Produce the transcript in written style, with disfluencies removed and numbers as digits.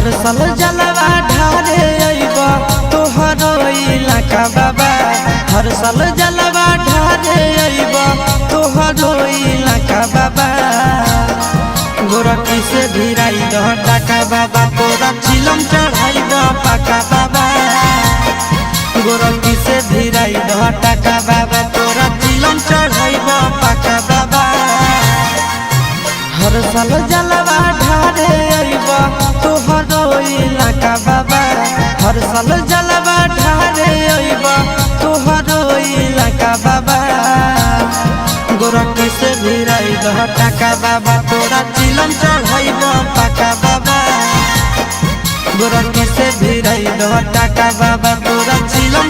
हर साल जलवा ढारे अइब तोहरो इलाका बाबा। हर साल जलवा ढारे अइब तोहरो इलाका बाबा। गोरखी से भिराई दह टाका बाबा, तोरा चिलम चढ़ाई द पाका बाबा। गोरखी से भिराई दह टाका बाबा, तोरा चिलम चढ़ाई द पाका बाबा। हर साल जलवा ढारे अइब तोहरो इलाका बाबा। हर साल जलवा ढारे अइब तोहरो इलाका बाबा। गोरखी से भिराई दह टाका बाबा, तोरा चिलम चढ़ाई द पाका बाबा। गोरखी से भिराई दह टाका बाबा, तोरा चिलम